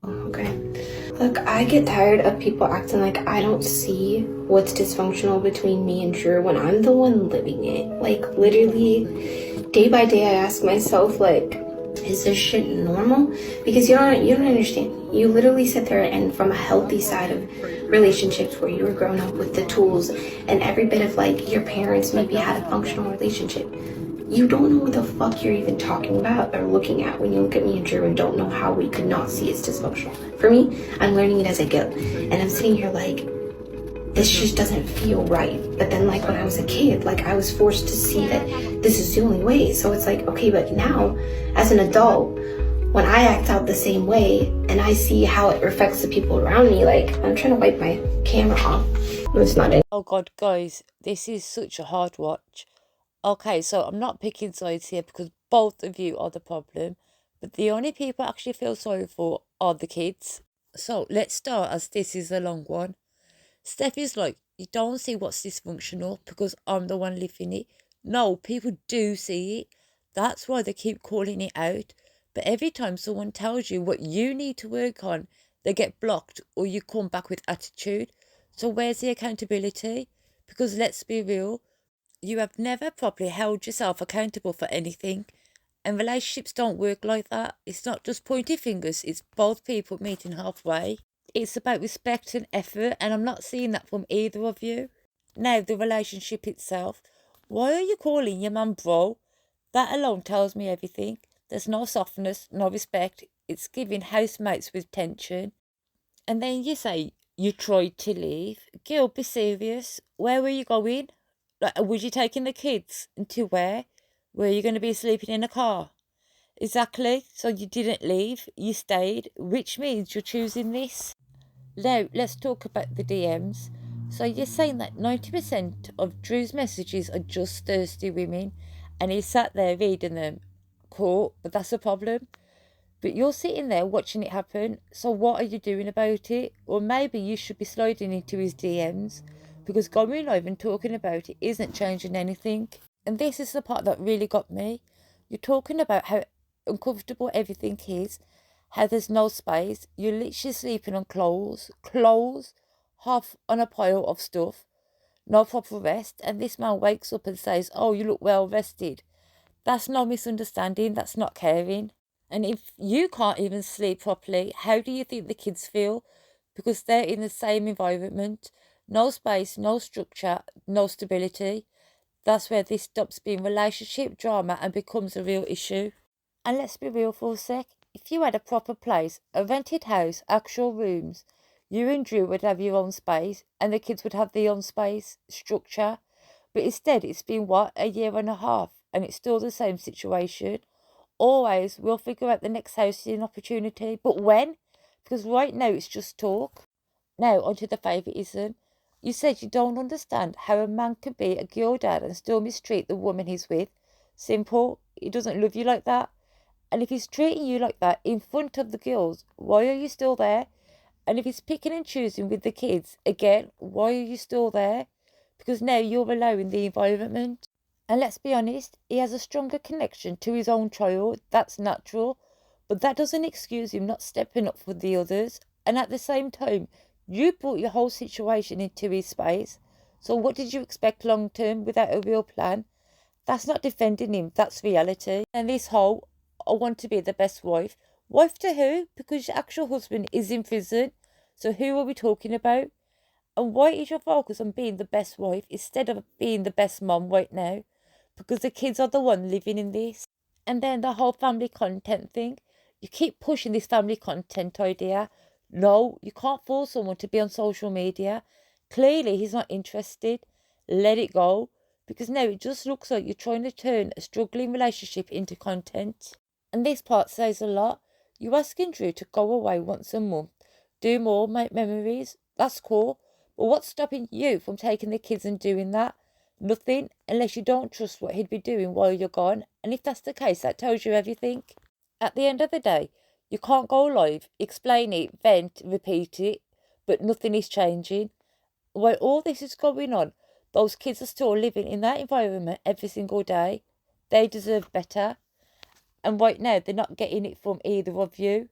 Okay. Look, I get tired of people acting like I don't see what's dysfunctional between me and Drew when I'm the one living it. Like, literally, day by day, I ask myself, like, is this shit normal? Because you don't understand. You literally sit there and from a healthy side of relationships where you were growing up with the tools and every bit of like your parents maybe had a functional relationship. You don't know what the fuck you're even talking about or looking at when you look at me and Drew and don't know how we could not see it's dysfunctional. For me, I'm learning it as I go. And I'm sitting here like, this just doesn't feel right. But then like when I was a kid, like I was forced to see that this is the only way. So it's like, okay, but now as an adult, when I act out the same way and I see how it affects the people around me, like I'm trying to wipe my camera off. It's not it. Oh God, guys, this is such a hard watch. Okay, so I'm not picking sides here because both of you are the problem, but the only people I actually feel sorry for are the kids. So let's start as this is a long one. Steph is like, you don't see what's dysfunctional because I'm the one living it. No, people do see it. That's why they keep calling it out. But every time someone tells you what you need to work on, they get blocked or you come back with attitude. So where's the accountability? Because let's be real, you have never properly held yourself accountable for anything. And relationships don't work like that. It's not just pointing fingers, it's both people meeting halfway. It's about respect and effort, and I'm not seeing that from either of you. Now, the relationship itself. Why are you calling your man bro? That alone tells me everything. There's no softness, no respect. It's giving housemates with tension. And then you say you tried to leave. Girl, be serious. Where were you going? Like, was you taking the kids? And to where? Were you going to be sleeping in a car? Exactly. So you didn't leave, you stayed, which means you're choosing this. Now, let's talk about the DMs. So you're saying that 90% of Drew's messages are just thirsty women, and he sat there reading them. Cool, but that's a problem. But you're sitting there watching it happen, so what are you doing about it? Or maybe you should be sliding into his DMs, because going live and talking about it isn't changing anything. And this is the part that really got me. You're talking about how uncomfortable everything is, how there's no space. You're literally sleeping on clothes, half on a pile of stuff, no proper rest. And this man wakes up and says, "Oh, you look well rested." That's no misunderstanding, that's not caring. And if you can't even sleep properly, how do you think the kids feel? Because they're in the same environment. No space, no structure, no stability. That's where this stops being relationship drama and becomes a real issue. And let's be real for a sec. If you had a proper place, a rented house, actual rooms, you and Drew would have your own space and the kids would have their own space, structure. But instead, it's been what, a year and a half, and it's still the same situation. Always, we'll figure out the next housing opportunity. But when? Because right now it's just talk. Now, onto the favouritism. You said you don't understand how a man can be a girl dad and still mistreat the woman he's with. Simple. He doesn't love you like that. And if he's treating you like that in front of the girls, why are you still there? And if he's picking and choosing with the kids, again, why are you still there? Because now you're allowing the environment. And let's be honest, he has a stronger connection to his own child. That's natural. But that doesn't excuse him not stepping up for the others. And at the same time, you brought your whole situation into his space. So what did you expect long term without a real plan? That's not defending him, that's reality. And this whole, I want to be the best wife. Wife to who? Because your actual husband is in prison. So who are we talking about? And why is your focus on being the best wife instead of being the best mom right now? Because the kids are the one living in this. And then the whole family content thing. You keep pushing this family content idea. No, you can't force someone to be on social media. Clearly, he's not interested. Let it go. Because now it just looks like you're trying to turn a struggling relationship into content. And this part says a lot. You're asking Drew to go away once a month, do more, make memories. That's cool. But what's stopping you from taking the kids and doing that? Nothing, unless you don't trust what he'd be doing while you're gone. And if that's the case, that tells you everything. At the end of the day, you can't go live, explain it, vent, repeat it, but nothing is changing. While all this is going on, those kids are still living in that environment every single day. They deserve better. And right now, they're not getting it from either of you.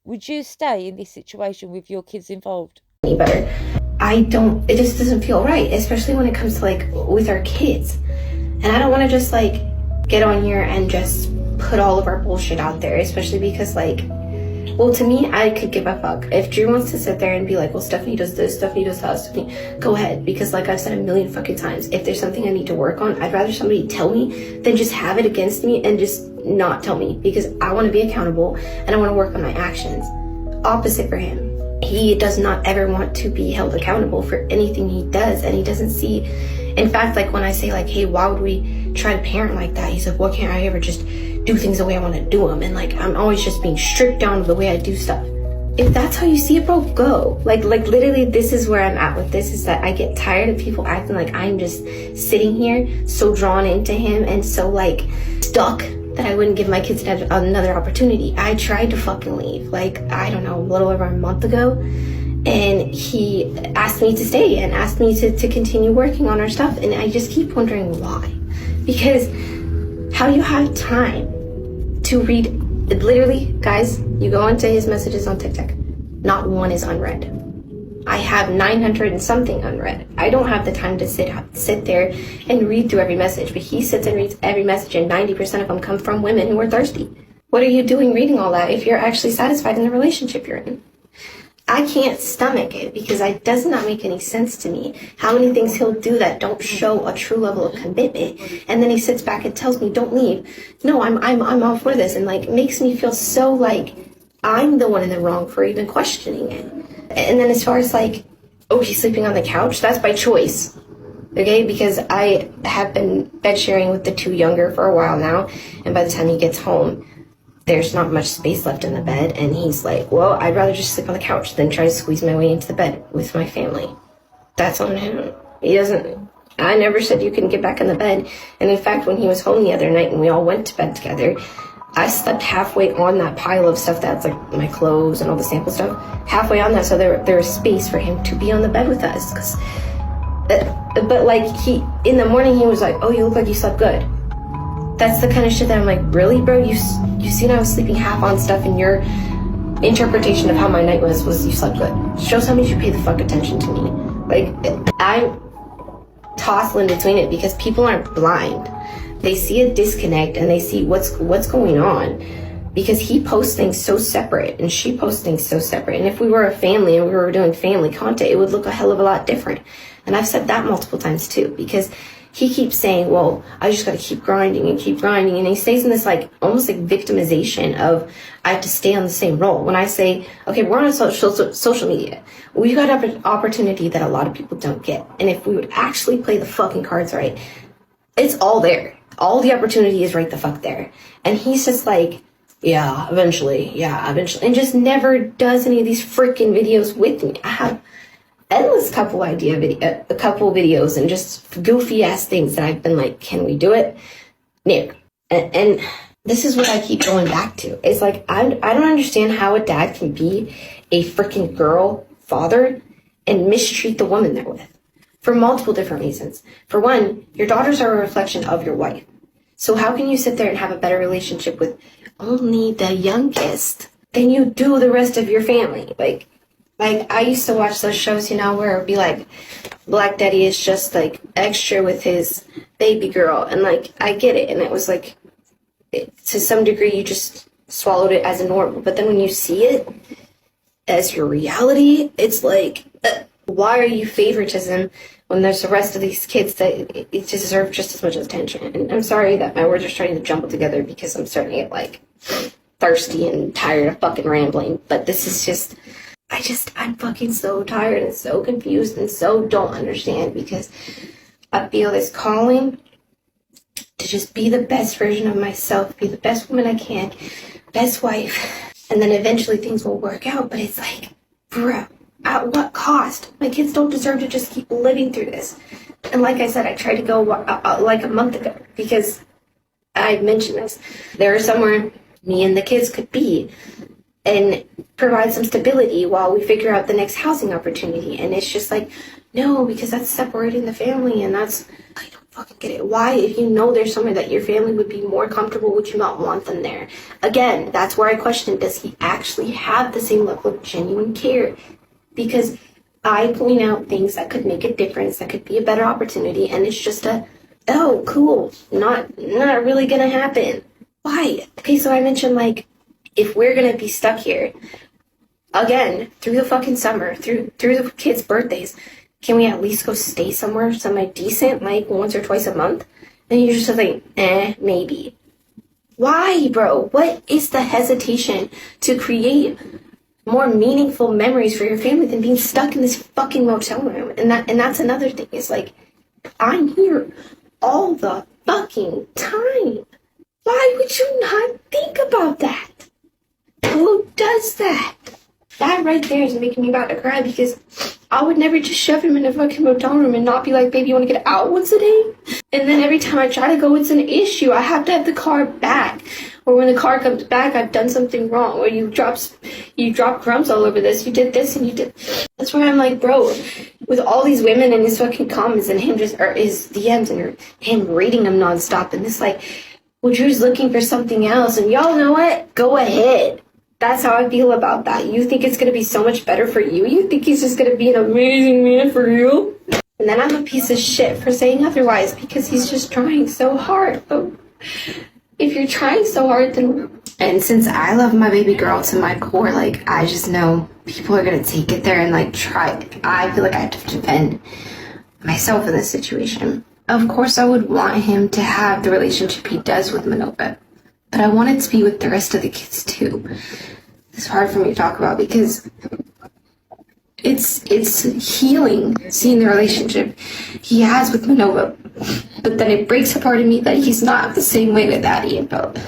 Would you stay in this situation with your kids involved? Better. It just doesn't feel right, especially when it comes to like with our kids. And I don't want to just like get on here and just put all of our bullshit out there, especially because like, well, to me, I could give a fuck. If Drew wants to sit there and be like, well, Stephanie does this, Stephanie does that, Stephanie, go ahead. Because like I've said a million fucking times, if there's something I need to work on, I'd rather somebody tell me than just have it against me and just not tell me, because I want to be accountable and I want to work on my actions. Opposite for him. He does not ever want to be held accountable for anything he does, and he doesn't see. In fact, like when I say like, hey, why would we try to parent like that? He's like, well, can't I ever just do things the way I want to do them? And like, I'm always just being stripped down to the way I do stuff. If that's how you see it, bro, go. Like literally, this is where I'm at with this, is that I get tired of people acting like I'm just sitting here so drawn into him and so like stuck that I wouldn't give my kids another opportunity. I tried to fucking leave, like, I don't know, a little over a month ago. And he asked me to stay and asked me to continue working on our stuff. And I just keep wondering why. Because how do you have time to read? Literally, guys, you go into his messages on TikTok, not one is unread. I have 900 and something unread. I don't have the time to sit there and read through every message, but he sits and reads every message, and 90% of them come from women who are thirsty. What are you doing reading all that if you're actually satisfied in the relationship you're in? I can't stomach it, because it does not make any sense to me how many things he'll do that don't show a true level of commitment, and then he sits back and tells me, don't leave. No, I'm all for this, and like makes me feel so like I'm the one in the wrong for even questioning it. And then as far as like, oh, he's sleeping on the couch, that's by choice, okay? Because I have been bed sharing with the two younger for a while now, and by the time he gets home, there's not much space left in the bed, and he's like, well, I'd rather just sleep on the couch than try to squeeze my way into the bed with my family. That's on him. I never said you couldn't get back in the bed. And in fact, when he was home the other night and we all went to bed together, I slept halfway on that pile of stuff that's like my clothes and all the sample stuff, halfway on that, so there was space for him to be on the bed with us. But like in the morning he was like, oh, you look like you slept good. That's the kind of shit that I'm like, really, bro? You seen I was sleeping half on stuff, and your interpretation of how my night was you slept good. Shows how much you pay the fuck attention to me. Like, I'm tossing in between it, because people aren't blind. They see a disconnect and they see what's going on, because he posts things so separate and she posts things so separate. And if we were a family and we were doing family content, it would look a hell of a lot different. And I've said that multiple times too, because he keeps saying, well, I just gotta keep grinding and keep grinding. And he stays in this like almost like victimization of I have to stay on the same role. When I say, okay, we're on social media, we got an opportunity that a lot of people don't get. And if we would actually play the fucking cards right, it's all there. All the opportunity is right the fuck there. And he's just like, yeah, eventually. And just never does any of these freaking videos with me. I have endless couple videos and just goofy ass things that I've been like, can we do it? No. And this is what I keep going back to. It's like, I don't understand how a dad can be a freaking girl father and mistreat the woman they're with. For multiple different reasons. For one, your daughters are a reflection of your wife. So how can you sit there and have a better relationship with only the youngest than you do the rest of your family? Like I used to watch those shows, where it would be like, Black Daddy is just like extra with his baby girl. And like, I get it. And it was like, to some degree, you just swallowed it as a normal. But then when you see it as your reality, it's like, why are you favoritism when there's the rest of these kids that deserve just as much attention? And I'm sorry that my words are starting to jumble together, because I'm starting to get like thirsty and tired of fucking rambling. But this is just, I'm fucking so tired and so confused and so don't understand, because I feel this calling to just be the best version of myself, be the best woman I can, best wife, and then eventually things will work out. But it's like, bruh, at what cost? My kids don't deserve to just keep living through this. And like I said, I tried to go like a month ago, because I mentioned this. There is somewhere me and the kids could be and provide some stability while we figure out the next housing opportunity. And it's just like, no, because that's separating the family, and that's, I don't fucking get it. Why, if you know there's somewhere that your family would be more comfortable, would you not want them there? Again, that's where I question, does he actually have the same level of genuine care? Because I point out things that could make a difference, that could be a better opportunity, and it's just oh, cool, not really gonna happen. Why? Okay, so I mentioned, like, if we're gonna be stuck here, again, through the fucking summer, through the kids' birthdays, can we at least go stay somewhere semi-decent, like, once or twice a month? And you're just like, maybe. Why, bro? What is the hesitation to create more meaningful memories for your family than being stuck in this fucking motel room? And that's another thing. It's like, I'm here all the fucking time. Why would you not think about that? Who does that? That right there is making me about to cry, because I would never just shove him in a fucking motel room and not be like, baby, you want to get out once a day? And then every time I try to go, it's an issue. I have to have the car back. Or when the car comes back, I've done something wrong. Or you drop crumbs all over this. You did this and you did. That's where I'm like, bro, with all these women and his fucking comments and him just, or his DMs and him reading them nonstop. And it's like, well, Drew's looking for something else. And y'all know what? Go ahead. That's how I feel about that. You think it's going to be so much better for you? You think he's just going to be an amazing man for you? And then I'm a piece of shit for saying otherwise, because he's just trying so hard. But if you're trying so hard, then... And since I love my baby girl to my core, like, I just know people are going to take it there and, like, try. I feel like I have to defend myself in this situation. Of course, I would want him to have the relationship he does with Manova. But I want it to be with the rest of the kids too. It's hard for me to talk about because it's healing seeing the relationship he has with Manova. But then it breaks apart in me that he's not the same way with Addie and Philip.